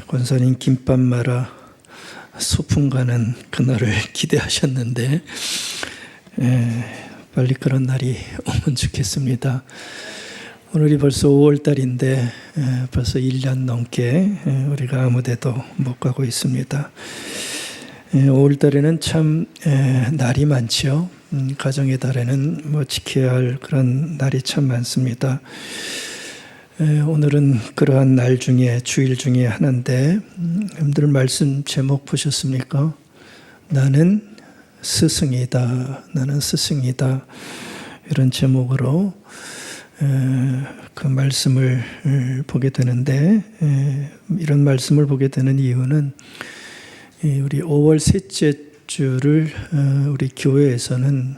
권사님 김밥 말아 소풍 가는 그날을 기대하셨는데 빨리 그런 날이 오면 좋겠습니다. 오늘이 벌써 5월달인데 벌써 1년 넘게 우리가 아무데도 못 가고 있습니다. 5월달에는 참 날이 많죠. 가정의 달에는 뭐 지켜야 할 그런 날이 참 많습니다. 오늘은 그러한 날 중에 주일 중에 하나인데 여러분들 말씀 제목 보셨습니까? 나는 스승이다. 나는 스승이다. 이런 제목으로 그 말씀을 보게 되는데 이런 말씀을 보게 되는 이유는 우리 5월 셋째 주를 우리 교회에서는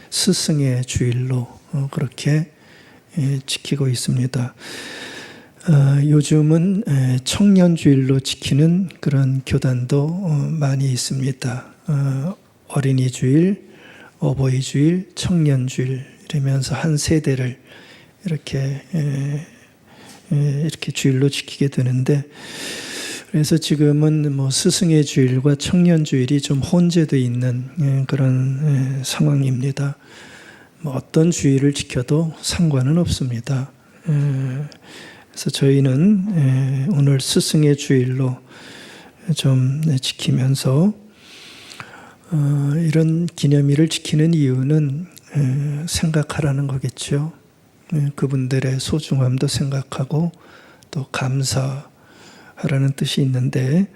스승의 주일로 그렇게 지키고 있습니다. 요즘은 청년주일로 지키는 그런 교단도 많이 있습니다. 어린이주일, 어버이주일, 청년주일 이러면서 한 세대를 이렇게 주일로 지키게 되는데, 그래서 지금은 뭐 스승의 주일과 청년주일이 좀 혼재되어 있는 그런 상황입니다. 뭐 어떤 주일을 지켜도 상관은 없습니다. 그래서 저희는 오늘 스승의 주일로 좀 지키면서 이런 기념일을 지키는 이유는 생각하라는 거겠죠. 그분들의 소중함도 생각하고 또 감사하라는 뜻이 있는데,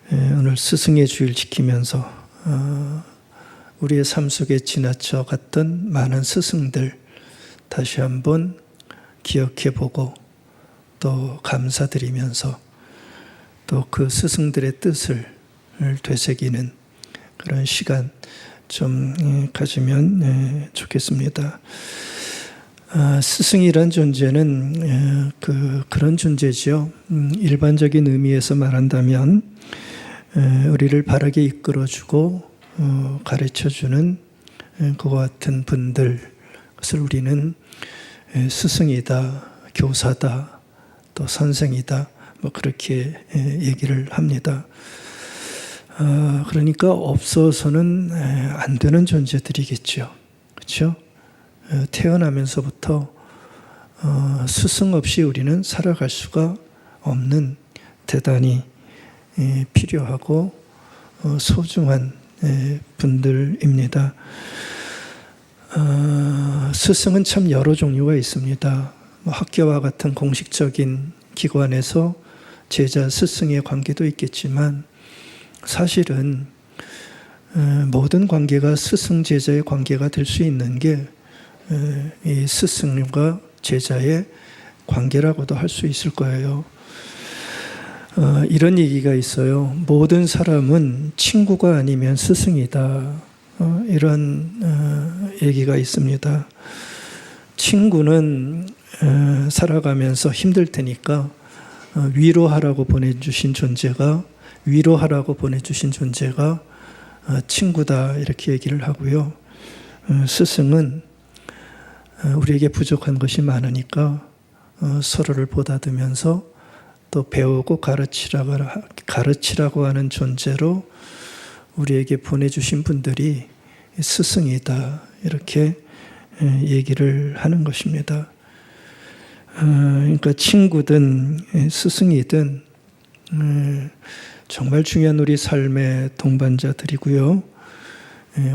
오늘 스승의 주일 지키면서 우리의 삶 속에 지나쳐 갔던 많은 스승들 다시 한번 기억해보고 또 감사드리면서 또 그 스승들의 뜻을 되새기는 그런 시간 좀 가지면 좋겠습니다. 스승이란 존재는 그런 존재죠. 일반적인 의미에서 말한다면 우리를 바르게 이끌어주고 가르쳐주는 그와 같은 분들, 그것을 우리는 스승이다, 교사다, 또 선생이다, 뭐 그렇게 얘기를 합니다. 그러니까 없어서는 안 되는 존재들이겠죠. 그렇죠? 태어나면서부터 스승 없이 우리는 살아갈 수가 없는 대단히 필요하고 소중한 분들입니다. 스승은 참 여러 종류가 있습니다. 학교와 같은 공식적인 기관에서 제자 스승의 관계도 있겠지만, 사실은 모든 관계가 스승 제자의 관계가 될 수 있는 게 이 스승과 제자의 관계라고도 할 수 있을 거예요. 이런 얘기가 있어요. 모든 사람은 친구가 아니면 스승이다. 이런 얘기가 있습니다. 친구는 살아가면서 힘들 테니까 위로하라고 보내주신 존재가 친구다, 이렇게 얘기를 하고요. 스승은 우리에게 부족한 것이 많으니까 서로를 보다듬으면서 또 배우고 가르치라고 하는 존재로 우리에게 보내주신 분들이 스승이다, 이렇게 얘기를 하는 것입니다. 그러니까 친구든 스승이든 정말 중요한 우리 삶의 동반자들이고요.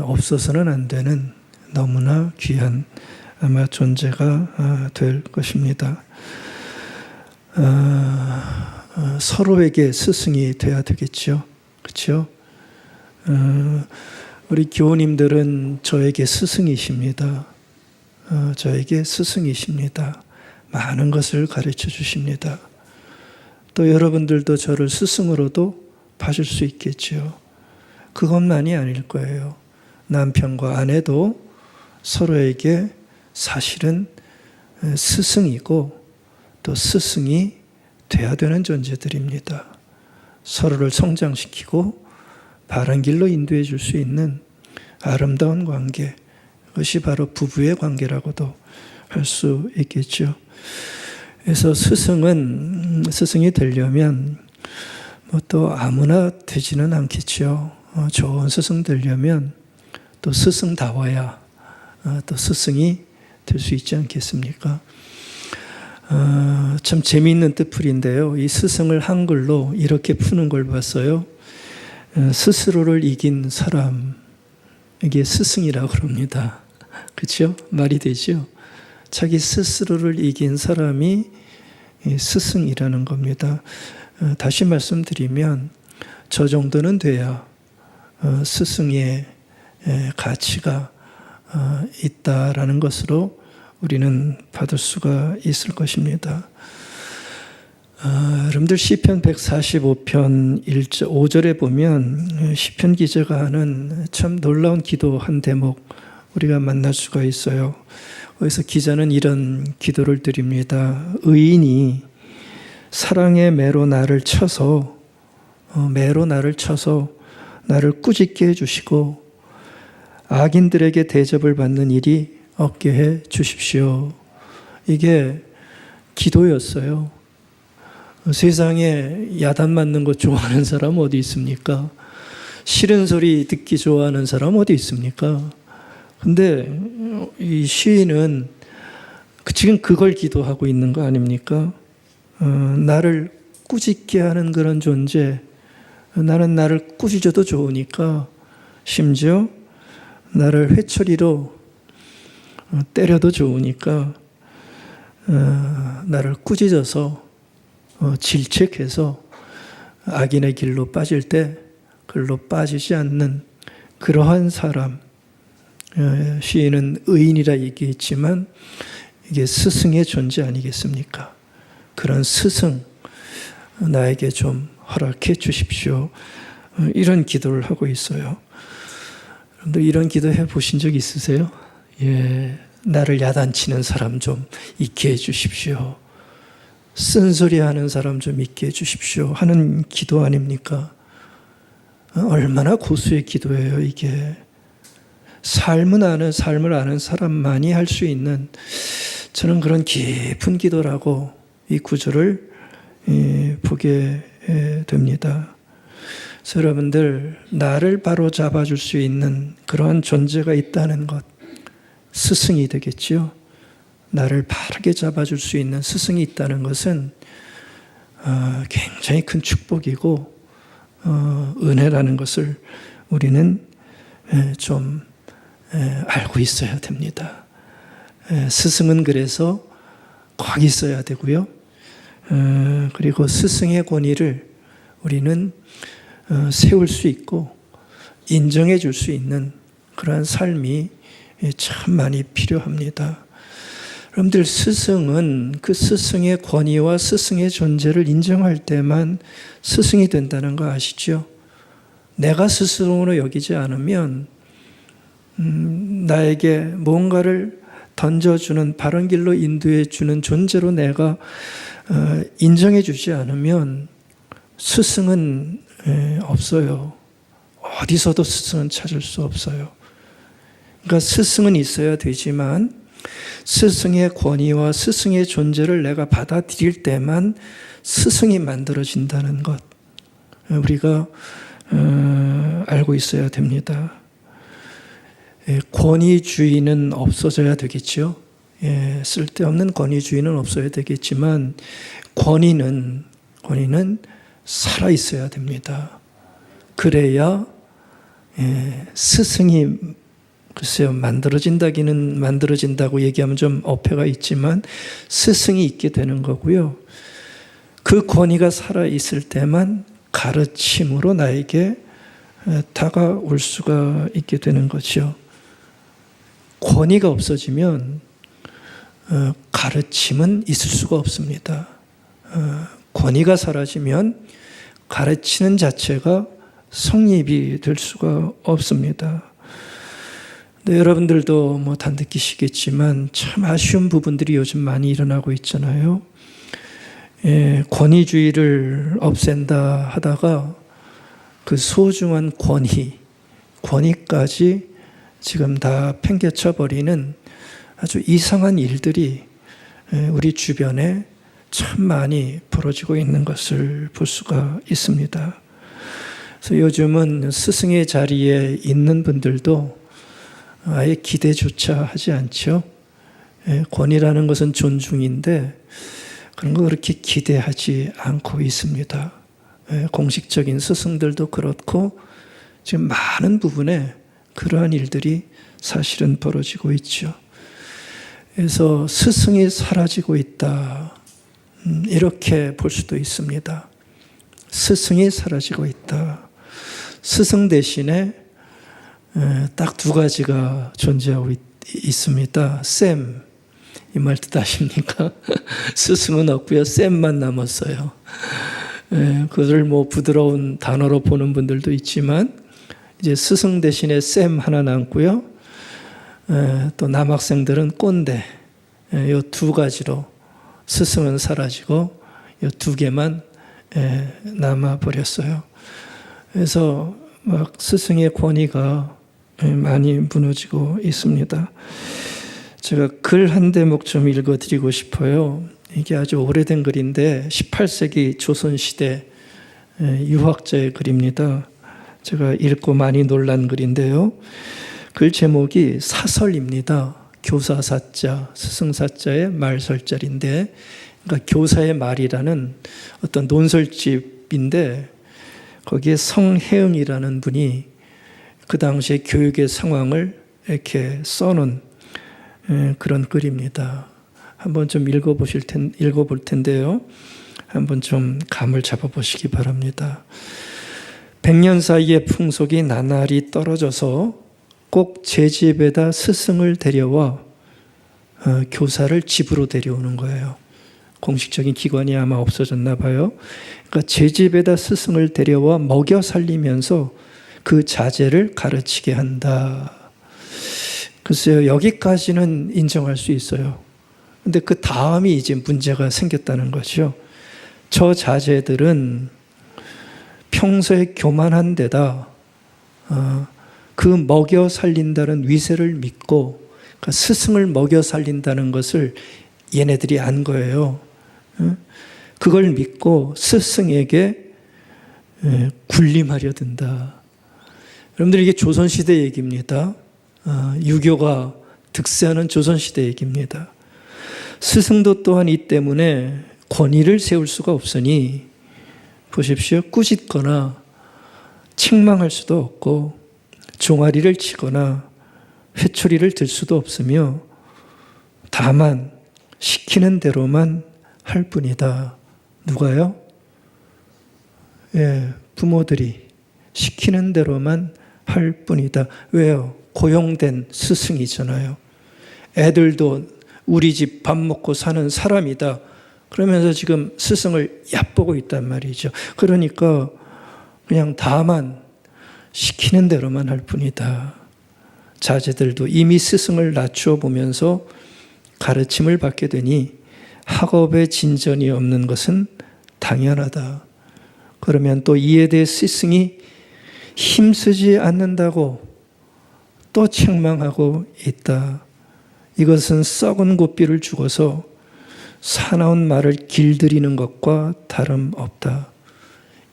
없어서는 안 되는 너무나 귀한 아마 존재가 될 것입니다. 서로에게 스승이 돼야 되겠죠. 그렇죠? 우리 교우님들은 저에게 스승이십니다. 저에게 스승이십니다. 많은 것을 가르쳐 주십니다. 또 여러분들도 저를 스승으로도 봐줄 수 있겠죠. 그것만이 아닐 거예요. 남편과 아내도 서로에게 사실은 스승이고 또 스승이 돼야 되는 존재들입니다. 서로를 성장시키고 바른 길로 인도해 줄 수 있는 아름다운 관계, 그것이 바로 부부의 관계라고도 할 수 있겠죠. 그래서 스승이 되려면 뭐 또 아무나 되지는 않겠죠. 좋은 스승 되려면 또 스승다워야 또 스승이 될 수 있지 않겠습니까? 참 재미있는 뜻풀인데요. 이 스승을 한글로 이렇게 푸는 걸 봤어요. 스스로를 이긴 사람, 이게 스승이라고 그럽니다. 그렇죠? 말이 되죠? 자기 스스로를 이긴 사람이 스승이라는 겁니다. 다시 말씀드리면 저 정도는 돼야 스승의 가치가 있다라는 것으로 우리는 받을 수가 있을 것입니다. 여러분들 시편 145편 5절에 보면 시편 기자가 하는 참 놀라운 기도 한 대목 우리가 만날 수가 있어요. 거기서 기자는 이런 기도를 드립니다. 의인이 사랑의 매로 나를 쳐서 나를 꾸짖게 해주시고 악인들에게 대접을 받는 일이 없게 해 주십시오. 이게 기도였어요. 세상에 야단 맞는 거 좋아하는 사람 어디 있습니까? 싫은 소리 듣기 좋아하는 사람 어디 있습니까? 근데 이 시인은 지금 그걸 기도하고 있는 거 아닙니까? 나를 꾸짖게 하는 그런 존재, 나는 나를 꾸짖어도 좋으니까 심지어 나를 회초리로 때려도 좋으니까 나를 꾸짖어서 질책해서 악인의 길로 빠질 때 글로 빠지지 않는 그러한 사람, 시인은 의인이라 얘기했지만 이게 스승의 존재 아니겠습니까? 그런 스승 나에게 좀 허락해 주십시오. 이런 기도를 하고 있어요. 여러분들 이런 기도 해보신 적 있으세요? 예, 나를 야단치는 사람 좀 있게 해주십시오. 쓴소리 하는 사람 좀 있게 해주십시오. 하는 기도 아닙니까? 얼마나 고수의 기도예요, 이게. 삶을 아는 사람만이 할 수 있는 저는 그런 깊은 기도라고 이 구절을 보게 됩니다. 그래서 여러분들, 나를 바로 잡아줄 수 있는 그러한 존재가 있다는 것, 스승이 되겠지요. 나를 바르게 잡아줄 수 있는 스승이 있다는 것은 굉장히 큰 축복이고 은혜라는 것을 우리는 좀 알고 있어야 됩니다. 스승은 그래서 거기 있어야 되고요. 그리고 스승의 권위를 우리는 세울 수 있고 인정해 줄 수 있는 그러한 삶이 참 많이 필요합니다. 여러분들, 스승은 그 스승의 권위와 스승의 존재를 인정할 때만 스승이 된다는 거 아시죠? 내가 스승으로 여기지 않으면 나에게 뭔가를 던져주는, 바른 길로 인도해 주는 존재로 내가 인정해 주지 않으면 스승은 없어요. 어디서도 스승은 찾을 수 없어요. 그러니까 스승은 있어야 되지만 스승의 권위와 스승의 존재를 내가 받아들일 때만 스승이 만들어진다는 것, 우리가 알고 있어야 됩니다. 권위주의는 없어져야 되겠죠. 쓸데없는 권위주의는 없어야 되겠지만 권위는 살아있어야 됩니다. 그래야 스승이 글쎄요, 만들어진다고 얘기하면 좀 어폐가 있지만 스승이 있게 되는 거고요. 그 권위가 살아있을 때만 가르침으로 나에게 다가올 수가 있게 되는 거죠. 권위가 없어지면 가르침은 있을 수가 없습니다. 권위가 사라지면 가르치는 자체가 성립이 될 수가 없습니다. 네, 여러분들도 다 느끼시겠지만 참 아쉬운 부분들이 요즘 많이 일어나고 있잖아요. 권위주의를 없앤다 하다가 그 소중한 권위까지 지금 다 팽개쳐 버리는 아주 이상한 일들이 우리 주변에 참 많이 벌어지고 있는 것을 볼 수가 있습니다. 그래서 요즘은 스승의 자리에 있는 분들도 아예 기대조차 하지 않죠. 권위라는 것은 존중인데 그런 거 그렇게 기대하지 않고 있습니다. 공식적인 스승들도 그렇고 지금 많은 부분에 그러한 일들이 사실은 벌어지고 있죠. 그래서 스승이 사라지고 있다. 이렇게 볼 수도 있습니다. 스승이 사라지고 있다. 스승 대신에 딱 두 가지가 존재하고 있습니다. 쌤, 이 말 뜻 아십니까? 스승은 없고요. 쌤만 남았어요. 그것을 뭐 부드러운 단어로 보는 분들도 있지만 이제 스승 대신에 쌤 하나 남고요. 또 남학생들은 꼰대. 이 두 가지로 스승은 사라지고 이 두 개만 남아버렸어요. 그래서 막 스승의 권위가 많이 무너지고 있습니다. 제가 글 한 대목 좀 읽어드리고 싶어요. 이게 아주 오래된 글인데 18세기 조선시대 유학자의 글입니다. 제가 읽고 많이 놀란 글인데요. 글 제목이 사설입니다. 교사사자, 스승사자의 말설자인데, 그러니까 교사의 말이라는 어떤 논설집인데 거기에 성혜응이라는 분이 그 당시의 교육의 상황을 이렇게 써놓은 그런 글입니다. 한번 좀 읽어볼 텐데요. 한번 좀 감을 잡아보시기 바랍니다. 100년 사이의 풍속이 나날이 떨어져서 꼭 제 집에다 스승을 데려와 교사를 집으로 데려오는 거예요. 공식적인 기관이 아마 없어졌나 봐요. 그러니까 제 집에다 스승을 데려와 먹여 살리면서 그 자제를 가르치게 한다. 글쎄요, 여기까지는 인정할 수 있어요. 근데 그 다음이 이제 문제가 생겼다는 거죠. 저 자제들은 평소에 교만한 데다 그 먹여 살린다는 위세를 믿고 그러니까 스승을 먹여 살린다는 것을 얘네들이 안 거예요. 그걸 믿고 스승에게 군림하려 든다. 여러분들 이게 조선시대 얘기입니다. 유교가 득세하는 조선시대 얘기입니다. 스승도 또한 이 때문에 권위를 세울 수가 없으니 보십시오. 꾸짖거나 책망할 수도 없고 종아리를 치거나 회초리를 들 수도 없으며 다만 시키는 대로만 할 뿐이다. 누가요? 부모들이 시키는 대로만 할 뿐이다. 왜요? 고용된 스승이잖아요. 애들도 우리 집 밥 먹고 사는 사람이다. 그러면서 지금 스승을 얕보고 있단 말이죠. 그러니까 그냥 다만 시키는 대로만 할 뿐이다. 자제들도 이미 스승을 낮추어 보면서 가르침을 받게 되니 학업에 진전이 없는 것은 당연하다. 그러면 또 이에 대해 스승이 힘쓰지 않는다고 또 책망하고 있다. 이것은 썩은 고삐를 죽어서 사나운 말을 길들이는 것과 다름없다.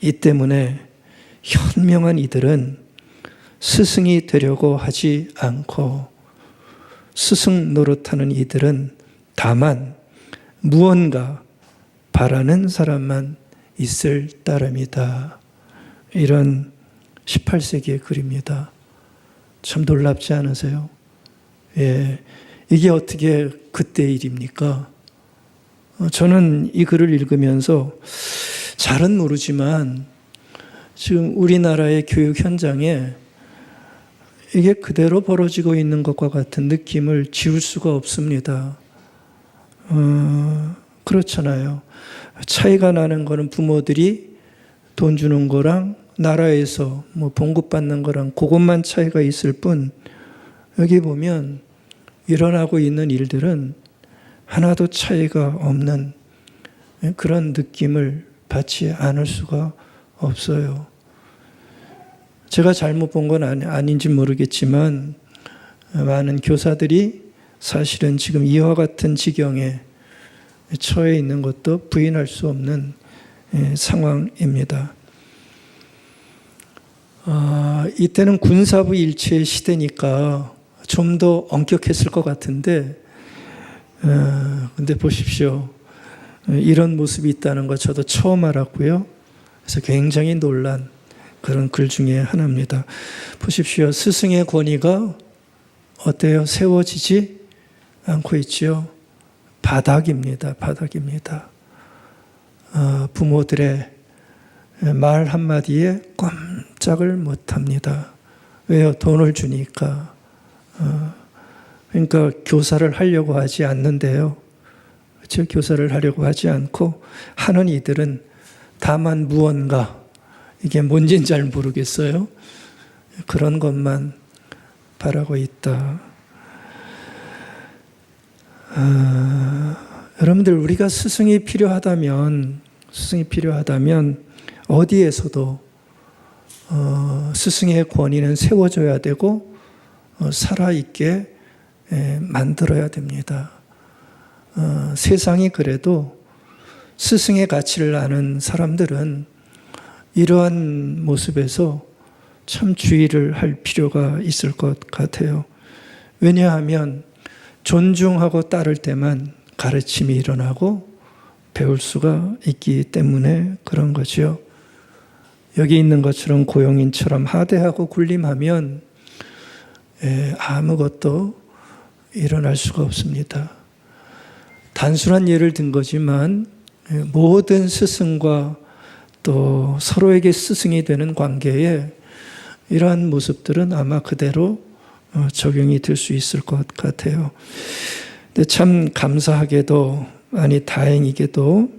이 때문에 현명한 이들은 스승이 되려고 하지 않고 스승 노릇하는 이들은 다만 무언가 바라는 사람만 있을 따름이다. 이런 18세기의 글입니다. 참 놀랍지 않으세요? 이게 어떻게 그때의 일입니까? 저는 이 글을 읽으면서 잘은 모르지만 지금 우리나라의 교육 현장에 이게 그대로 벌어지고 있는 것과 같은 느낌을 지울 수가 없습니다. 그렇잖아요. 차이가 나는 거는 부모들이 돈 주는 거랑 나라에서 뭐 봉급받는 거랑 그것만 차이가 있을 뿐 여기 보면 일어나고 있는 일들은 하나도 차이가 없는 그런 느낌을 받지 않을 수가 없어요. 제가 잘못 본 건 아닌지 모르겠지만 많은 교사들이 사실은 지금 이와 같은 지경에 처해 있는 것도 부인할 수 없는 상황입니다. 이때는 군사부 일체의 시대니까 좀 더 엄격했을 것 같은데, 근데 보십시오. 이런 모습이 있다는 거 저도 처음 알았고요. 그래서 굉장히 놀란 그런 글 중에 하나입니다. 보십시오. 스승의 권위가 어때요? 세워지지 않고 있지요. 바닥입니다. 바닥입니다. 부모들의 말 한마디에 꼼짝을 못합니다. 왜요? 돈을 주니까. 그러니까 교사를 하려고 하지 않는데요. 그렇죠? 교사를 하려고 하지 않고 하는 이들은 다만 무언가, 이게 뭔지는 잘 모르겠어요. 그런 것만 바라고 있다. 여러분들, 우리가 스승이 필요하다면 어디에서도 스승의 권위는 세워줘야 되고 살아있게 만들어야 됩니다. 세상이 그래도 스승의 가치를 아는 사람들은 이러한 모습에서 참 주의를 할 필요가 있을 것 같아요. 왜냐하면 존중하고 따를 때만 가르침이 일어나고 배울 수가 있기 때문에 그런 거죠. 여기 있는 것처럼 고용인처럼 하대하고 군림하면 아무것도 일어날 수가 없습니다. 단순한 예를 든 거지만 모든 스승과 또 서로에게 스승이 되는 관계에 이러한 모습들은 아마 그대로 적용이 될 수 있을 것 같아요. 근데 참 감사하게도, 아니 다행이게도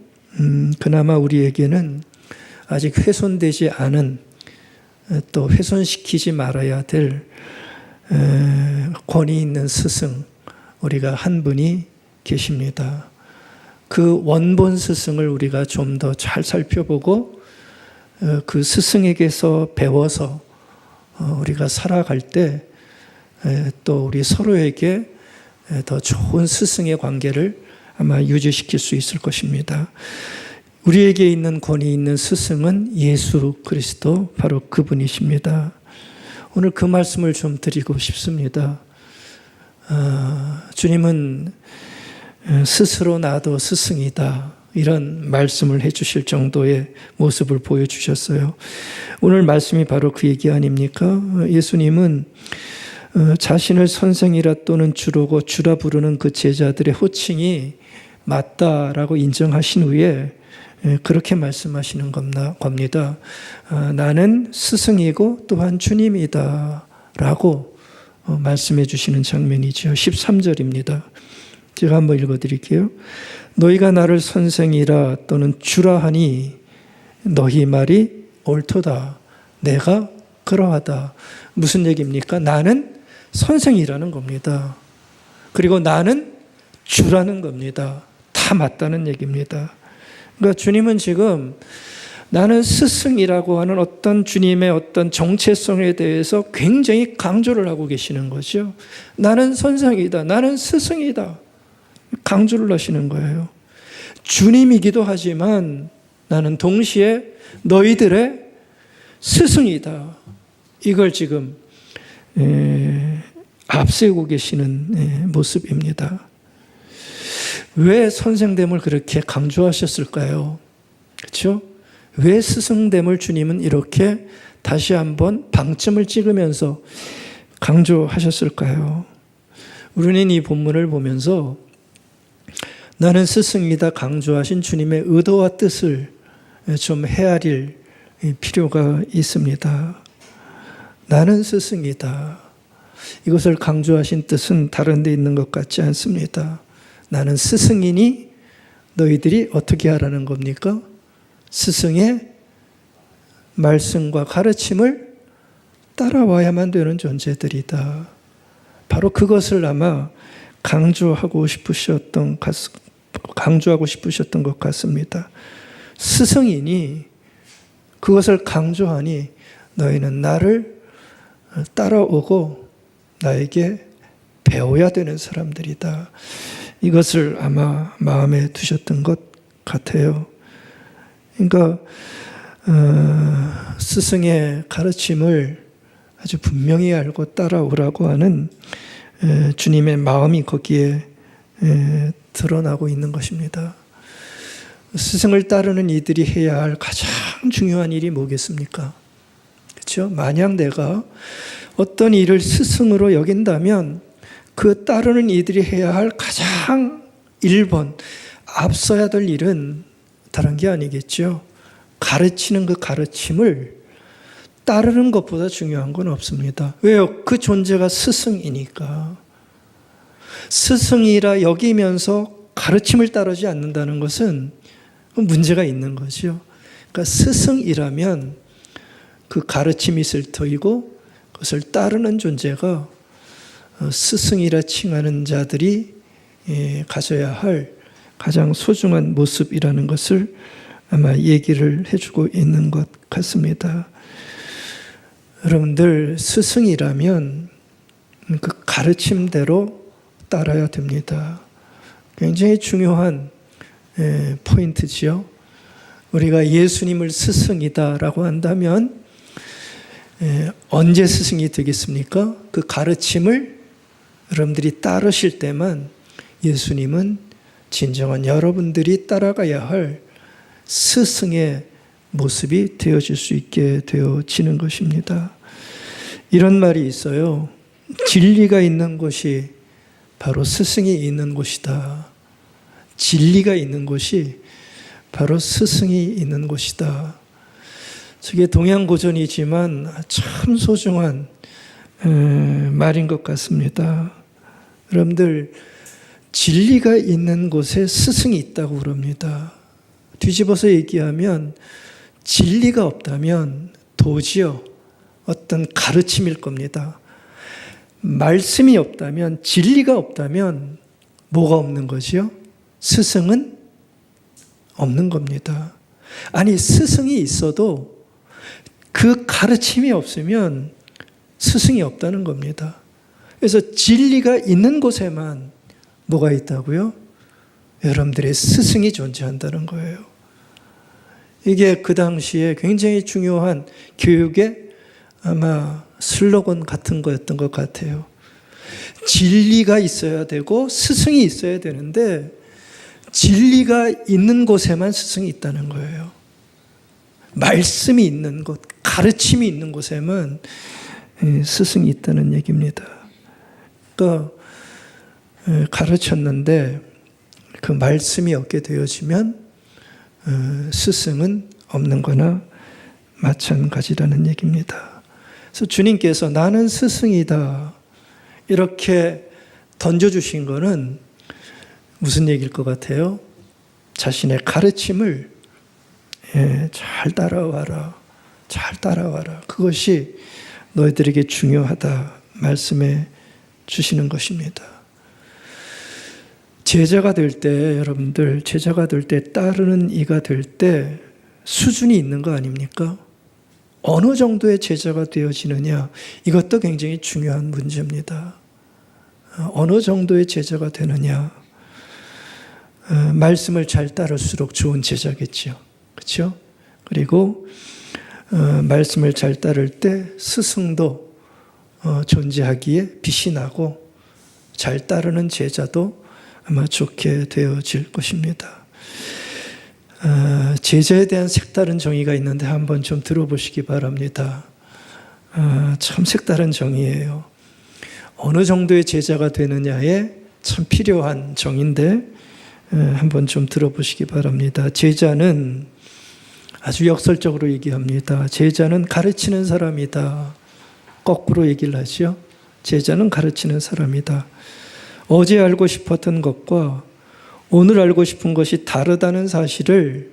그나마 우리에게는 아직 훼손되지 않은, 또 훼손시키지 말아야 될 권위 있는 스승, 우리가 한 분이 계십니다. 그 원본 스승을 우리가 좀 더 잘 살펴보고 그 스승에게서 배워서 우리가 살아갈 때 또 우리 서로에게 더 좋은 스승의 관계를 아마 유지시킬 수 있을 것입니다. 우리에게 있는 권위 있는 스승은 예수 그리스도, 바로 그분이십니다. 오늘 그 말씀을 좀 드리고 싶습니다. 주님은 스스로 나도 스승이다, 이런 말씀을 해주실 정도의 모습을 보여주셨어요. 오늘 말씀이 바로 그 얘기 아닙니까? 예수님은 자신을 선생이라 또는 주로고 주라 부르는 그 제자들의 호칭이 맞다라고 인정하신 후에 그렇게 말씀하시는 겁니다. 나는 스승이고 또한 주님이다 라고 말씀해 주시는 장면이죠. 13절입니다. 제가 한번 읽어드릴게요. 너희가 나를 선생이라 또는 주라 하니 너희 말이 옳도다. 내가 그러하다. 무슨 얘기입니까? 나는 선생이라는 겁니다. 그리고 나는 주라는 겁니다. 다 맞다는 얘기입니다. 그러니까 주님은 지금 나는 스승이라고 하는 어떤 주님의 어떤 정체성에 대해서 굉장히 강조를 하고 계시는 거죠. 나는 선생이다. 나는 스승이다. 강조를 하시는 거예요. 주님이기도 하지만 나는 동시에 너희들의 스승이다. 이걸 지금 앞세우고 계시는 모습입니다. 왜 선생됨을 그렇게 강조하셨을까요? 그렇죠? 왜 스승됨을 주님은 이렇게 다시 한번 방점을 찍으면서 강조하셨을까요? 우리는 이 본문을 보면서 나는 스승이다 강조하신 주님의 의도와 뜻을 좀 헤아릴 필요가 있습니다. 나는 스승이다. 이것을 강조하신 뜻은 다른 데 있는 것 같지 않습니다. 나는 스승이니 너희들이 어떻게 하라는 겁니까? 스승의 말씀과 가르침을 따라와야만 되는 존재들이다. 바로 그것을 아마 강조하고 싶으셨던 것 같습니다. 스승이니 그것을 강조하니 너희는 나를 따라오고 나에게 배워야 되는 사람들이다. 이것을 아마 마음에 두셨던 것 같아요. 그러니까 스승의 가르침을 아주 분명히 알고 따라오라고 하는 주님의 마음이 거기에 드러나고 있는 것입니다. 스승을 따르는 이들이 해야 할 가장 중요한 일이 뭐겠습니까? 그렇죠? 만약 내가 어떤 일을 스승으로 여긴다면 그 따르는 이들이 해야 할 가장 1번 앞서야 될 일은 다른 게 아니겠죠. 가르치는 그 가르침을 따르는 것보다 중요한 건 없습니다. 왜요? 그 존재가 스승이니까. 스승이라 여기면서 가르침을 따르지 않는다는 것은 문제가 있는 거죠. 그러니까 스승이라면 그 가르침이 있을 터이고 그것을 따르는 존재가 스승이라 칭하는 자들이 가져야 할 가장 소중한 모습이라는 것을 아마 얘기를 해주고 있는 것 같습니다. 여러분들 스승이라면 그 가르침대로 따라야 됩니다. 굉장히 중요한 포인트지요. 우리가 예수님을 스승이다라고 한다면 언제 스승이 되겠습니까? 그 가르침을 여러분들이 따르실 때만 예수님은 진정한 여러분들이 따라가야 할 스승의 모습이 되어질 수 있게 되어지는 것입니다. 이런 말이 있어요. 진리가 있는 곳이 바로 스승이 있는 곳이다. 진리가 있는 곳이 바로 스승이 있는 곳이다. 저게 동양고전이지만 참 소중한 말인 것 같습니다. 여러분들 진리가 있는 곳에 스승이 있다고 그럽니다. 뒤집어서 얘기하면 진리가 없다면 도지어 어떤 가르침일 겁니다. 말씀이 없다면, 진리가 없다면 뭐가 없는 거지요? 스승은 없는 겁니다. 아니, 스승이 있어도 그 가르침이 없으면 스승이 없다는 겁니다. 그래서 진리가 있는 곳에만 뭐가 있다고요? 여러분들의 스승이 존재한다는 거예요. 이게 그 당시에 굉장히 중요한 교육의 아마 슬로건 같은 거였던 것 같아요. 진리가 있어야 되고 스승이 있어야 되는데 진리가 있는 곳에만 스승이 있다는 거예요. 말씀이 있는 곳, 가르침이 있는 곳에만 스승이 있다는 얘기입니다. 그러니까 가르쳤는데 그 말씀이 없게 되어지면 스승은 없는 거나 마찬가지라는 얘기입니다. 그래서 주님께서 나는 스승이다 이렇게 던져주신 거는 무슨 얘기일 것 같아요? 자신의 가르침을 잘 따라와라. 잘 따라와라. 그것이 너희들에게 중요하다 말씀해 주시는 것입니다. 제자가 될 때, 여러분들 제자가 될 때, 따르는 이가 될 때 수준이 있는 거 아닙니까? 어느 정도의 제자가 되어지느냐, 이것도 굉장히 중요한 문제입니다. 어느 정도의 제자가 되느냐, 말씀을 잘 따를수록 좋은 제자겠죠. 그렇죠? 그리고 말씀을 잘 따를 때 스승도 존재하기에 빛이 나고 잘 따르는 제자도 아마 좋게 되어질 것입니다. 제자에 대한 색다른 정의가 있는데 한번 좀 들어보시기 바랍니다. 참 색다른 정의예요. 어느 정도의 제자가 되느냐에 참 필요한 정의인데 한번 좀 들어보시기 바랍니다. 제자는 아주 역설적으로 얘기합니다. 제자는 가르치는 사람이다. 거꾸로 얘기를 하죠. 제자는 가르치는 사람이다. 어제 알고 싶었던 것과 오늘 알고 싶은 것이 다르다는 사실을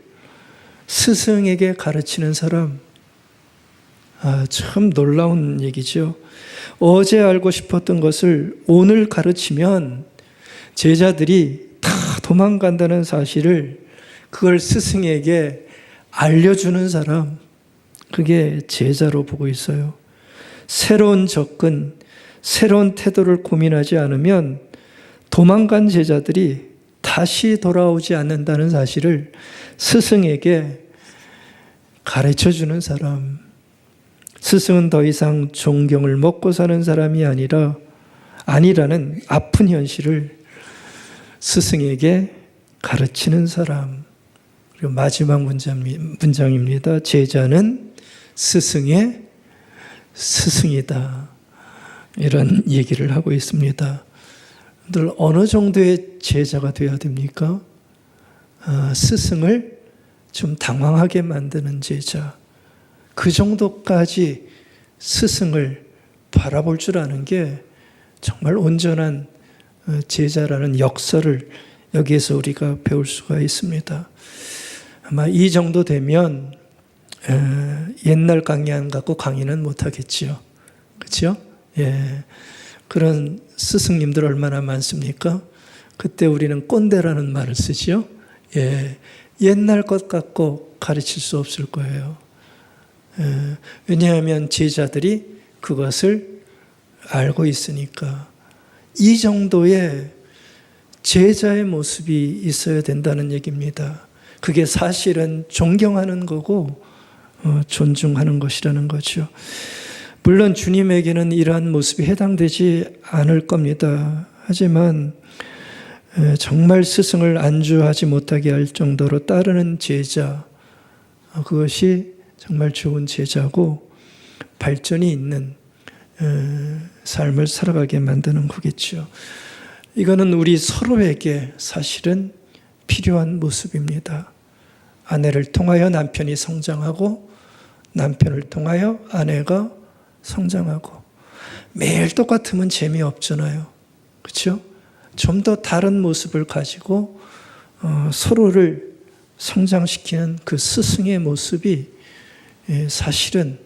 스승에게 가르치는 사람. 참 놀라운 얘기죠. 어제 알고 싶었던 것을 오늘 가르치면 제자들이 다 도망간다는 사실을 그걸 스승에게 알려주는 사람, 그게 제자로 보고 있어요. 새로운 접근, 새로운 태도를 고민하지 않으면 도망간 제자들이 다시 돌아오지 않는다는 사실을 스승에게 가르쳐주는 사람, 스승은 더 이상 존경을 먹고 사는 사람이 아니라는 아픈 현실을 스승에게 가르치는 사람. 그리고 마지막 문장입니다. 제자는 스승의 스승이다. 이런 얘기를 하고 있습니다. 늘 어느 정도의 제자가 되어야 됩니까? 스승을 좀 당황하게 만드는 제자. 그 정도까지 스승을 바라볼 줄 아는 게 정말 온전한 제자라는 역사를 여기에서 우리가 배울 수가 있습니다. 아마 이 정도 되면 옛날 강의 안 갖고 강의는 못하겠지요. 그렇죠? 예. 그런 스승님들 얼마나 많습니까? 그때 우리는 꼰대라는 말을 쓰죠. 예. 옛날 것 갖고 가르칠 수 없을 거예요. 왜냐하면 제자들이 그것을 알고 있으니까. 이 정도의 제자의 모습이 있어야 된다는 얘기입니다. 그게 사실은 존경하는 거고 존중하는 것이라는 거죠. 물론 주님에게는 이러한 모습이 해당되지 않을 겁니다. 하지만 정말 스승을 안주하지 못하게 할 정도로 따르는 제자, 그것이 정말 좋은 제자고 발전이 있는 삶을 살아가게 만드는 거겠죠. 이거는 우리 서로에게 사실은 필요한 모습입니다. 아내를 통하여 남편이 성장하고 남편을 통하여 아내가 성장하고 매일 똑같으면 재미없잖아요. 그렇죠? 좀 더 다른 모습을 가지고 서로를 성장시키는 그 스승의 모습이 사실은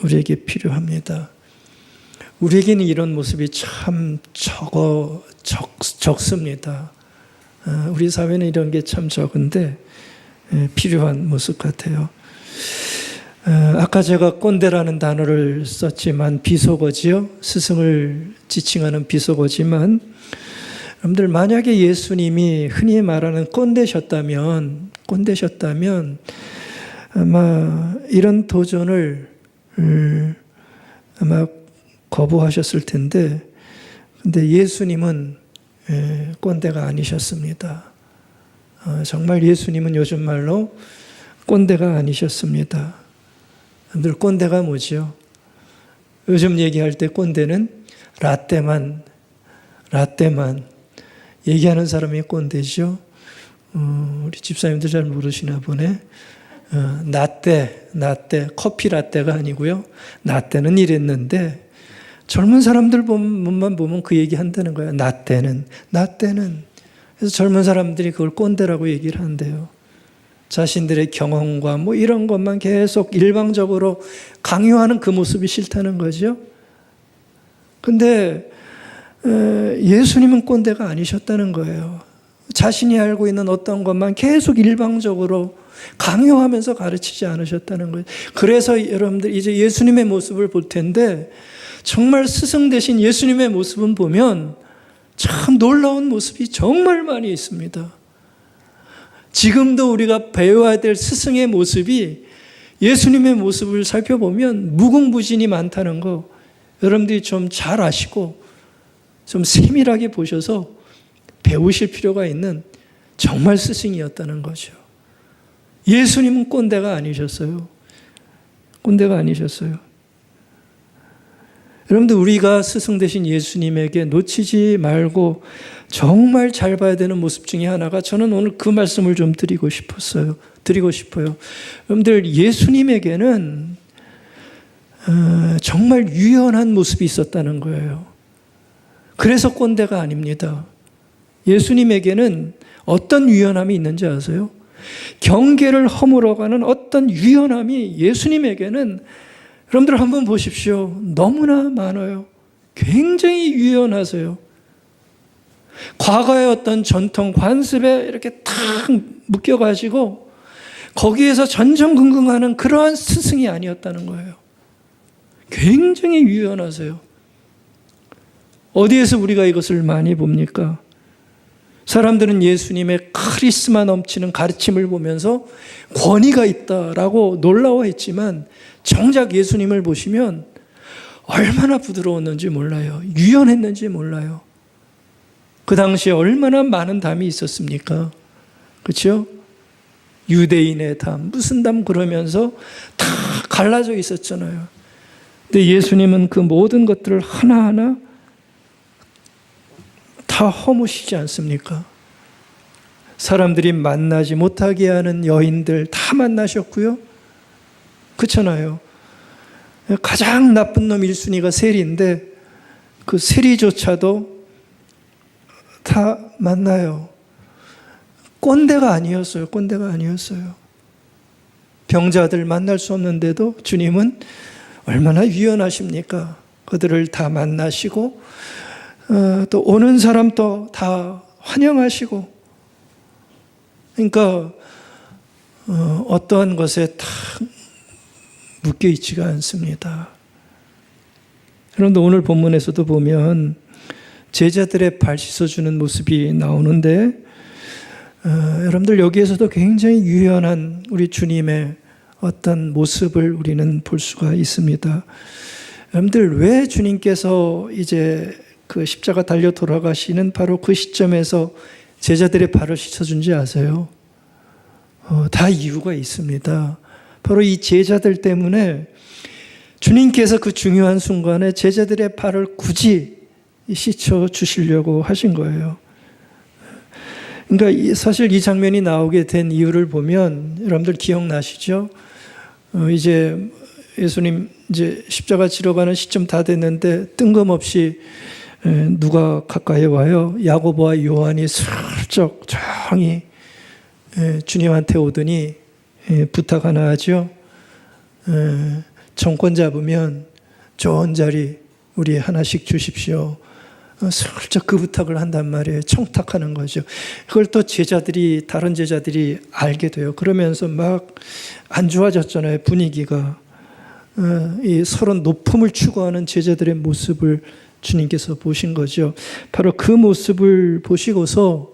우리에게 필요합니다. 우리에게는 이런 모습이 참 적습니다. 우리 사회는 이런 게 참 적은데 필요한 모습 같아요. 아까 제가 꼰대라는 단어를 썼지만 비속어지요. 스승을 지칭하는 비속어지만 여러분들 만약에 예수님이 흔히 말하는 꼰대셨다면 아마 이런 도전을 아마 거부하셨을 텐데 근데 예수님은 꼰대가 아니셨습니다. 정말 예수님은 요즘 말로 꼰대가 아니셨습니다. 늘 꼰대가 뭐죠? 요즘 얘기할 때 꼰대는 라떼만 얘기하는 사람이 꼰대죠. 우리 집사님들 잘 모르시나 보네. 라떼, 커피 라떼가 아니고요. 라떼는 이랬는데 젊은 사람들 몸만 보면 그 얘기 한다는 거예요. 라떼는. 그래서 젊은 사람들이 그걸 꼰대라고 얘기를 한대요. 자신들의 경험과 뭐 이런 것만 계속 일방적으로 강요하는 그 모습이 싫다는 거죠. 근데 예수님은 꼰대가 아니셨다는 거예요. 자신이 알고 있는 어떤 것만 계속 일방적으로 강요하면서 가르치지 않으셨다는 거예요. 그래서 여러분들 이제 예수님의 모습을 볼 텐데 정말 스승 되신 예수님의 모습은 보면 참 놀라운 모습이 정말 많이 있습니다. 지금도 우리가 배워야 될 스승의 모습이 예수님의 모습을 살펴보면 무궁무진이 많다는 거 여러분들이 좀 잘 아시고 좀 세밀하게 보셔서 배우실 필요가 있는 정말 스승이었다는 거죠. 예수님은 꼰대가 아니셨어요. 꼰대가 아니셨어요. 여러분들 우리가 스승 되신 예수님에게 놓치지 말고 정말 잘 봐야 되는 모습 중에 하나가 저는 오늘 그 말씀을 좀 드리고 싶어요. 여러분들 예수님에게는 정말 유연한 모습이 있었다는 거예요. 그래서 꼰대가 아닙니다. 예수님에게는 어떤 유연함이 있는지 아세요? 경계를 허물어가는 어떤 유연함이 예수님에게는 여러분들 한번 보십시오. 너무나 많아요. 굉장히 유연하세요. 과거의 어떤 전통 관습에 이렇게 탁 묶여가지고 거기에서 전전긍긍하는 그러한 스승이 아니었다는 거예요. 굉장히 유연하세요. 어디에서 우리가 이것을 많이 봅니까? 사람들은 예수님의 카리스마 넘치는 가르침을 보면서 권위가 있다라고 놀라워했지만 정작 예수님을 보시면 얼마나 부드러웠는지 몰라요. 유연했는지 몰라요. 그 당시에 얼마나 많은 담이 있었습니까? 그렇죠? 유대인의 담, 무슨 담 그러면서 다 갈라져 있었잖아요. 근데 예수님은 그 모든 것들을 하나하나 다 허무시지 않습니까? 사람들이 만나지 못하게 하는 여인들 다 만나셨고요. 그렇잖아요. 가장 나쁜 놈 1순위가 세리인데 그 세리조차도 다 만나요. 꼰대가 아니었어요. 꼰대가 아니었어요. 병자들 만날 수 없는데도 주님은 얼마나 유연하십니까? 그들을 다 만나시고 또 오는 사람도 다 환영하시고, 그러니까 어떠한 것에 다 묶여 있지가 않습니다. 그런데 오늘 본문에서도 보면 제자들의 발 씻어주는 모습이 나오는데 여러분들 여기에서도 굉장히 유연한 우리 주님의 어떤 모습을 우리는 볼 수가 있습니다. 여러분들 왜 주님께서 이제 그 십자가 달려 돌아가시는 바로 그 시점에서 제자들의 발을 씻어준지 아세요? 다 이유가 있습니다. 바로 이 제자들 때문에 주님께서 그 중요한 순간에 제자들의 발을 굳이 씻어 주시려고 하신 거예요. 그러니까 사실 이 장면이 나오게 된 이유를 보면 여러분들 기억나시죠? 이제 예수님 이제 십자가 지러 가는 시점 다 됐는데 뜬금없이 누가 가까이 와요? 야고보와 요한이 슬쩍 조용히 주님한테 오더니 부탁 하나 하죠. 정권 잡으면 좋은 자리 우리 하나씩 주십시오. 슬쩍 그 부탁을 한단 말이에요. 청탁하는 거죠. 그걸 또 다른 제자들이 알게 돼요. 그러면서 막 안 좋아졌잖아요. 분위기가. 이 서로 높음을 추구하는 제자들의 모습을 주님께서 보신 거죠. 바로 그 모습을 보시고서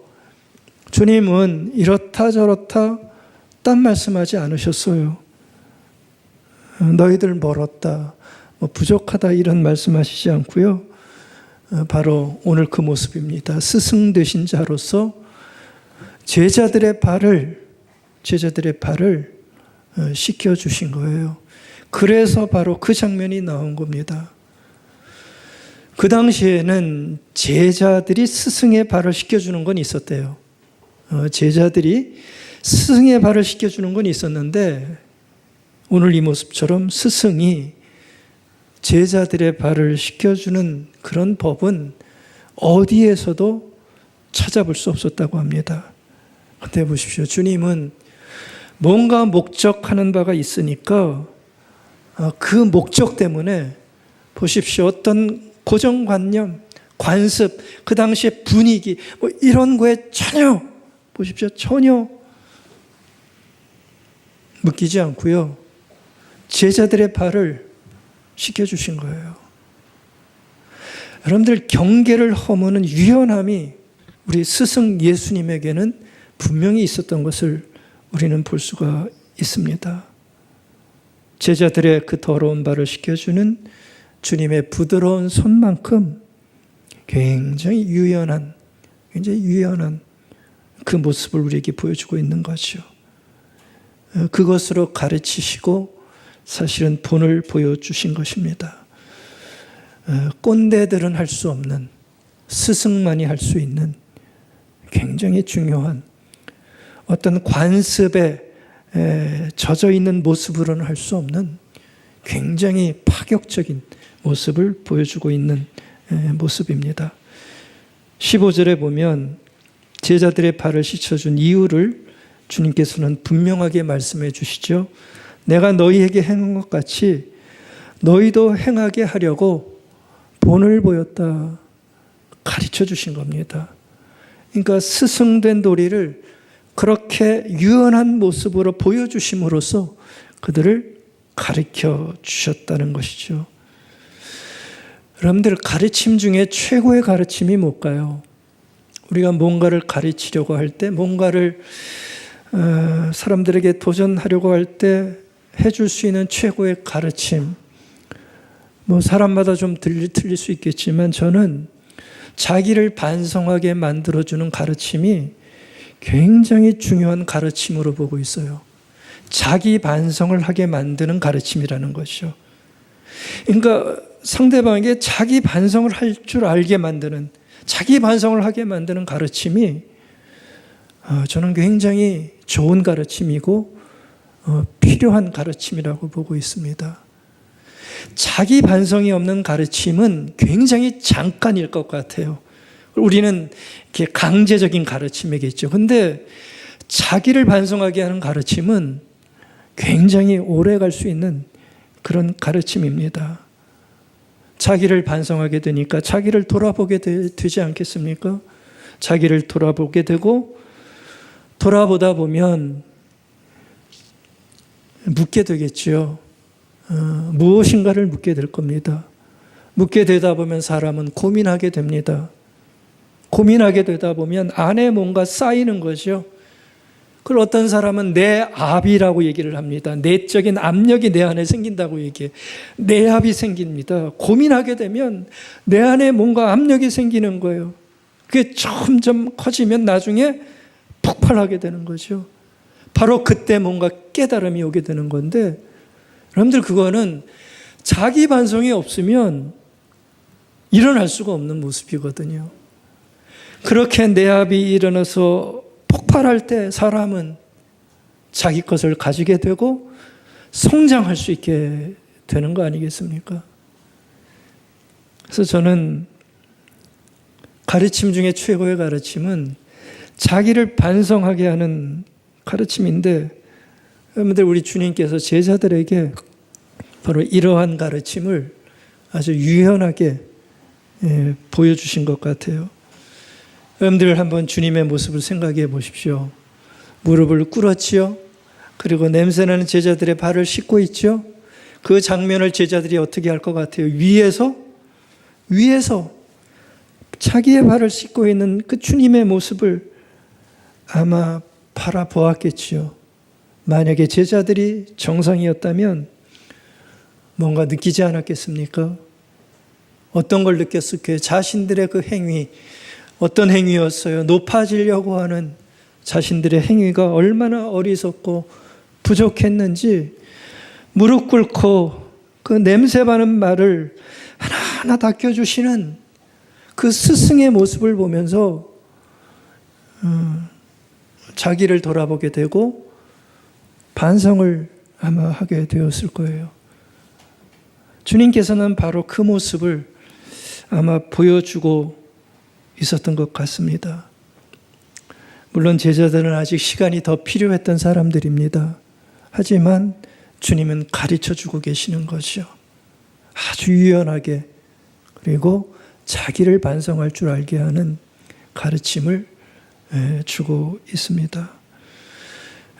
주님은 이렇다 저렇다 딴 말씀하지 않으셨어요. 너희들 멀었다, 부족하다 이런 말씀하시지 않고요. 바로 오늘 그 모습입니다. 스승 되신 자로서 제자들의 발을 씻겨주신 거예요. 그래서 바로 그 장면이 나온 겁니다. 그 당시에는 제자들이 스승의 발을 씻겨주는 건 있었대요. 제자들이 스승의 발을 씻겨주는 건 있었는데 오늘 이 모습처럼 스승이 제자들의 발을 씻겨주는 그런 법은 어디에서도 찾아볼 수 없었다고 합니다. 그런데 보십시오. 주님은 뭔가 목적하는 바가 있으니까 그 목적 때문에 보십시오. 어떤 고정관념, 관습, 그 당시의 분위기 이런 거에 전혀 묶이지 않고요. 제자들의 발을 씻겨주신 거예요. 여러분들 경계를 허무는 유연함이 우리 스승 예수님에게는 분명히 있었던 것을 우리는 볼 수가 있습니다. 제자들의 그 더러운 발을 씻겨주는 주님의 부드러운 손만큼 굉장히 유연한 그 모습을 우리에게 보여주고 있는 거죠. 그것으로 가르치시고 사실은 본을 보여주신 것입니다. 꼰대들은 할 수 없는, 스승만이 할 수 있는 굉장히 중요한 어떤 관습에 젖어 있는 모습으로는 할 수 없는 굉장히 파격적인 모습을 보여주고 있는 모습입니다. 15절에 보면 제자들의 발을 씻어준 이유를 주님께서는 분명하게 말씀해 주시죠. 내가 너희에게 행한 것 같이 너희도 행하게 하려고 본을 보였다. 가르쳐 주신 겁니다. 그러니까 스승된 도리를 그렇게 유연한 모습으로 보여주심으로써 그들을 가르쳐 주셨다는 것이죠. 여러분들 가르침 중에 최고의 가르침이 뭘까요? 우리가 뭔가를 가르치려고 할 때, 뭔가를 사람들에게 도전하려고 할 때 해줄 수 있는 최고의 가르침. 뭐 사람마다 좀 틀릴 수 있겠지만 저는 자기를 반성하게 만들어주는 가르침이 굉장히 중요한 가르침으로 보고 있어요. 자기 반성을 하게 만드는 가르침이라는 것이죠. 그러니까 상대방에게 자기 반성을 할 줄 알게 만드는, 자기 반성을 하게 만드는 가르침이 저는 굉장히 좋은 가르침이고 필요한 가르침이라고 보고 있습니다. 자기 반성이 없는 가르침은 굉장히 잠깐일 것 같아요. 우리는 이렇게 강제적인 가르침이겠죠. 근데 자기를 반성하게 하는 가르침은 굉장히 오래 갈 수 있는 그런 가르침입니다. 자기를 반성하게 되니까 자기를 돌아보게 되지 않겠습니까? 자기를 돌아보게 되고 돌아보다 보면 묻게 되겠죠. 무엇인가를 묻게 될 겁니다. 묻게 되다 보면 사람은 고민하게 됩니다. 고민하게 되다 보면 안에 뭔가 쌓이는 거죠. 그걸 어떤 사람은 내압이라고 얘기를 합니다. 내적인 압력이 내 안에 생긴다고 얘기해. 내압이 생깁니다. 고민하게 되면 내 안에 뭔가 압력이 생기는 거예요. 그게 점점 커지면 나중에 폭발하게 되는 거죠. 바로 그때 뭔가 깨달음이 오게 되는 건데, 여러분들 그거는 자기 반성이 없으면 일어날 수가 없는 모습이거든요. 그렇게 내압이 일어나서 폭발할 때 사람은 자기 것을 가지게 되고 성장할 수 있게 되는 거 아니겠습니까? 그래서 저는 가르침 중에 최고의 가르침은 자기를 반성하게 하는 가르침인데, 여러분들 우리 주님께서 제자들에게 바로 이러한 가르침을 아주 유연하게 보여주신 것 같아요. 여러분들 한번 주님의 모습을 생각해 보십시오. 무릎을 꿇었지요. 그리고 냄새나는 제자들의 발을 씻고 있죠. 그 장면을 제자들이 어떻게 할 것 같아요? 위에서 자기의 발을 씻고 있는 그 주님의 모습을 아마 바라보았겠지요. 만약에 제자들이 정상이었다면 뭔가 느끼지 않았겠습니까? 어떤 걸 느꼈을까요? 자신들의 그 행위, 어떤 행위였어요? 높아지려고 하는 자신들의 행위가 얼마나 어리석고 부족했는지 무릎 꿇고 그 냄새 나는 말을 하나하나 닦여주시는 그 스승의 모습을 보면서 자기를 돌아보게 되고 반성을 아마 하게 되었을 거예요. 주님께서는 바로 그 모습을 아마 보여주고 있었던 것 같습니다. 물론 제자들은 아직 시간이 더 필요했던 사람들입니다. 하지만 주님은 가르쳐주고 계시는 거죠. 아주 유연하게, 그리고 자기를 반성할 줄 알게 하는 가르침을 주고 있습니다.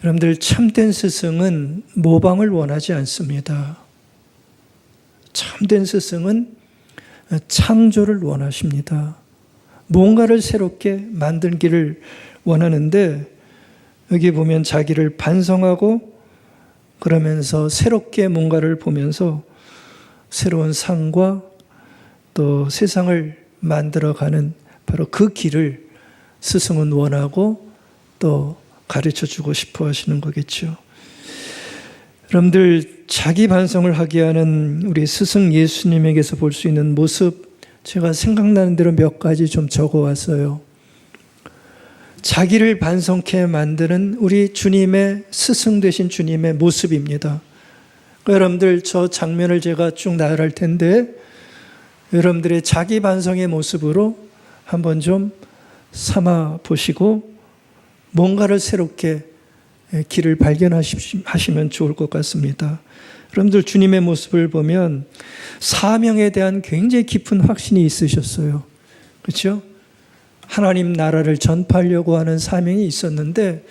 여러분들, 참된 스승은 모방을 원하지 않습니다. 참된 스승은 창조를 원하십니다. 뭔가를 새롭게 만들기를 원하는데, 여기 보면 자기를 반성하고 그러면서 새롭게 뭔가를 보면서 새로운 삶과 또 세상을 만들어가는 바로 그 길을 스승은 원하고 또 가르쳐주고 싶어 하시는 거겠죠. 여러분들, 자기 반성을 하게 하는 우리 스승 예수님에게서 볼 수 있는 모습, 제가 생각나는 대로 몇 가지 좀 적어왔어요. 자기를 반성케 만드는 우리 주님의 스승 되신 주님의 모습입니다. 여러분들, 저 장면을 제가 쭉 나열할 텐데 여러분들의 자기 반성의 모습으로 한번 좀 삼아 보시고 뭔가를 새롭게 길을 발견하시면 좋을 것 같습니다. 여러분들, 주님의 모습을 보면 사명에 대한 굉장히 깊은 확신이 있으셨어요. 그렇죠? 하나님 나라를 전파하려고 하는 사명이 있었는데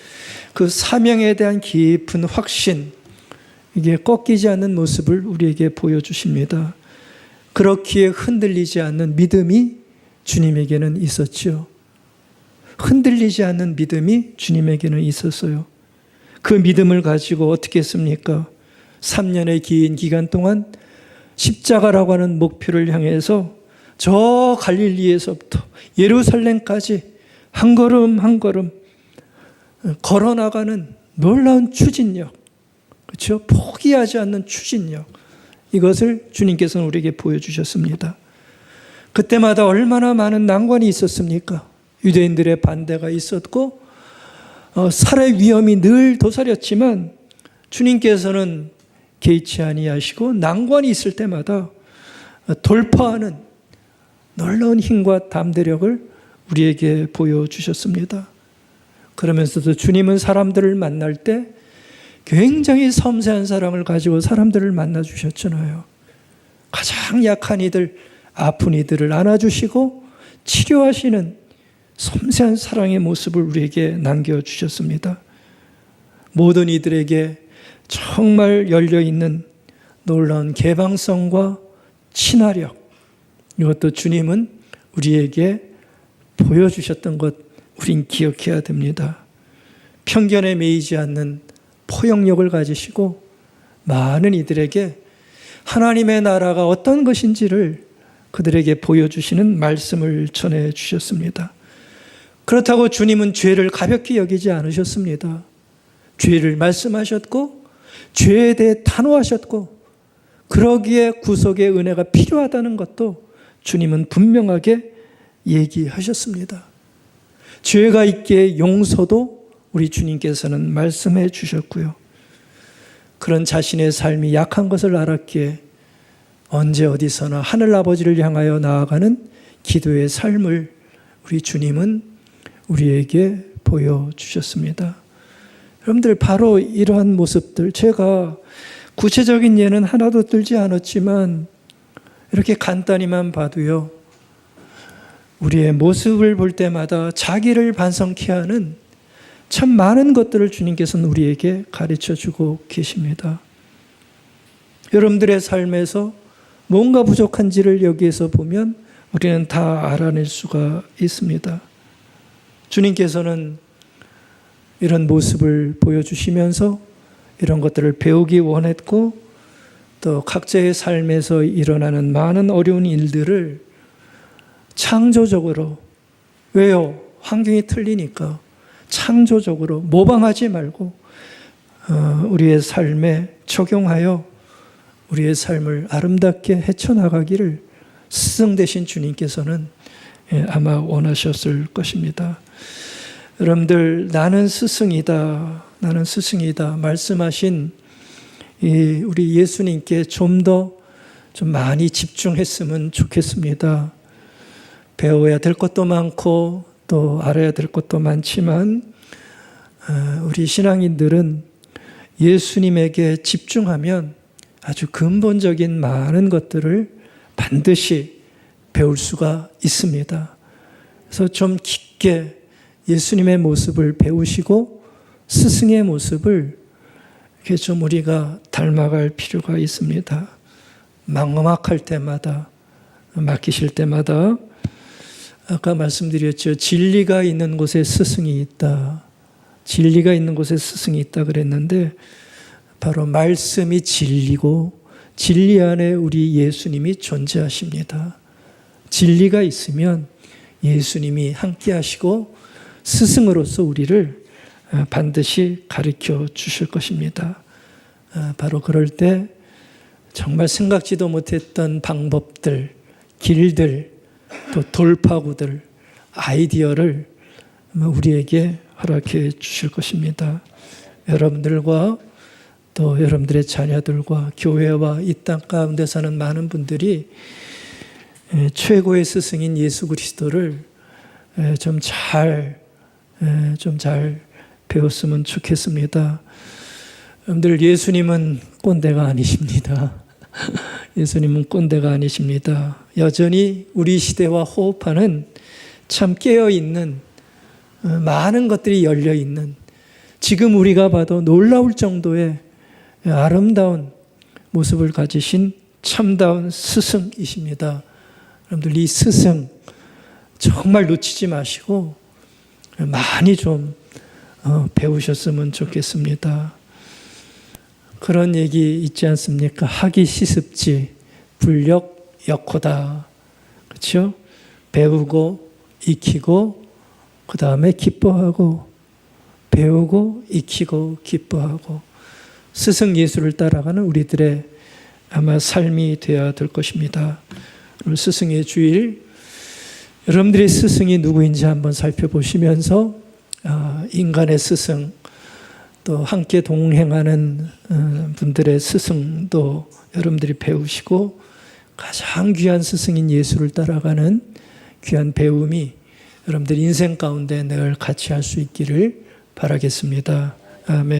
그 사명에 대한 깊은 확신, 이게 꺾이지 않는 모습을 우리에게 보여주십니다. 그렇기에 흔들리지 않는 믿음이 주님에게는 있었죠. 흔들리지 않는 믿음이 주님에게는 있었어요. 그 믿음을 가지고 어떻게 했습니까? 3년의 긴 기간 동안 십자가라고 하는 목표를 향해서 저 갈릴리에서부터 예루살렘까지 한 걸음 한 걸음 걸어나가는 놀라운 추진력, 그렇죠? 포기하지 않는 추진력, 이것을 주님께서는 우리에게 보여주셨습니다. 그때마다 얼마나 많은 난관이 있었습니까? 유대인들의 반대가 있었고 살해 위험이 늘 도사렸지만 주님께서는 개의치 아니하시고 난관이 있을 때마다 돌파하는 놀라운 힘과 담대력을 우리에게 보여주셨습니다. 그러면서도 주님은 사람들을 만날 때 굉장히 섬세한 사랑을 가지고 사람들을 만나 주셨잖아요. 가장 약한 이들, 아픈 이들을 안아주시고 치료하시는 섬세한 사랑의 모습을 우리에게 남겨주셨습니다. 모든 이들에게 정말 열려있는 놀라운 개방성과 친화력, 이것도 주님은 우리에게 보여주셨던 것 우린 기억해야 됩니다. 편견에 매이지 않는 포용력을 가지시고 많은 이들에게 하나님의 나라가 어떤 것인지를 그들에게 보여주시는 말씀을 전해주셨습니다. 그렇다고 주님은 죄를 가볍게 여기지 않으셨습니다. 죄를 말씀하셨고 죄에 대해 단호하셨고 그러기에 구속의 은혜가 필요하다는 것도 주님은 분명하게 얘기하셨습니다. 죄가 있기에 용서도 우리 주님께서는 말씀해 주셨고요. 그런 자신의 삶이 약한 것을 알았기에 언제 어디서나 하늘아버지를 향하여 나아가는 기도의 삶을 우리 주님은 우리에게 보여주셨습니다. 여러분들, 바로 이러한 모습들, 제가 구체적인 예는 하나도 들지 않았지만 이렇게 간단히만 봐도요, 우리의 모습을 볼 때마다 자기를 반성케 하는 참 많은 것들을 주님께서는 우리에게 가르쳐주고 계십니다. 여러분들의 삶에서 뭔가 부족한지를 여기에서 보면 우리는 다 알아낼 수가 있습니다. 주님께서는 이런 모습을 보여주시면서 이런 것들을 배우기 원했고 또 각자의 삶에서 일어나는 많은 어려운 일들을 창조적으로, 왜요? 환경이 틀리니까 창조적으로 모방하지 말고 우리의 삶에 적용하여 우리의 삶을 아름답게 헤쳐나가기를 스승 되신 주님께서는 아마 원하셨을 것입니다. 여러분들, 나는 스승이다, 나는 스승이다 말씀하신 우리 예수님께 좀 많이 집중했으면 좋겠습니다. 배워야 될 것도 많고 또 알아야 될 것도 많지만 우리 신앙인들은 예수님에게 집중하면 아주 근본적인 많은 것들을 반드시 배울 수가 있습니다. 그래서 좀 깊게 예수님의 모습을 배우시고 스승의 모습을 이렇게 좀 우리가 닮아갈 필요가 있습니다. 막막할 때마다, 맡기실 때마다 아까 말씀드렸죠. 진리가 있는 곳에 스승이 있다. 진리가 있는 곳에 스승이 있다 그랬는데 바로 말씀이 진리고 진리 안에 우리 예수님이 존재하십니다. 진리가 있으면 예수님이 함께 하시고 스승으로서 우리를 반드시 가르쳐 주실 것입니다. 바로 그럴 때 정말 생각지도 못했던 방법들, 길들, 또 돌파구들, 아이디어를 우리에게 허락해 주실 것입니다. 여러분들과 또 여러분들의 자녀들과 교회와 이 땅 가운데 사는 많은 분들이 최고의 스승인 예수 그리스도를 좀 잘 배웠으면 좋겠습니다. 여러분들, 예수님은 꼰대가 아니십니다. 예수님은 꼰대가 아니십니다. 여전히 우리 시대와 호흡하는 참 깨어있는 많은 것들이 열려있는, 지금 우리가 봐도 놀라울 정도의 아름다운 모습을 가지신 참다운 스승이십니다. 여러분들 이 스승 정말 놓치지 마시고 많이 좀 배우셨으면 좋겠습니다. 그런 얘기 있지 않습니까? 학이 시습지 불력 역호다. 그렇죠? 배우고 익히고 그 다음에 기뻐하고 배우고 익히고 기뻐하고 스승 예수를 따라가는 우리들의 아마 삶이 되어야 될 것입니다. 스승의 주일, 여러분들의 스승이 누구인지 한번 살펴보시면서 인간의 스승, 또 함께 동행하는 분들의 스승도 여러분들이 배우시고 가장 귀한 스승인 예수를 따라가는 귀한 배움이 여러분들 인생 가운데 늘 같이 할 수 있기를 바라겠습니다. 아멘.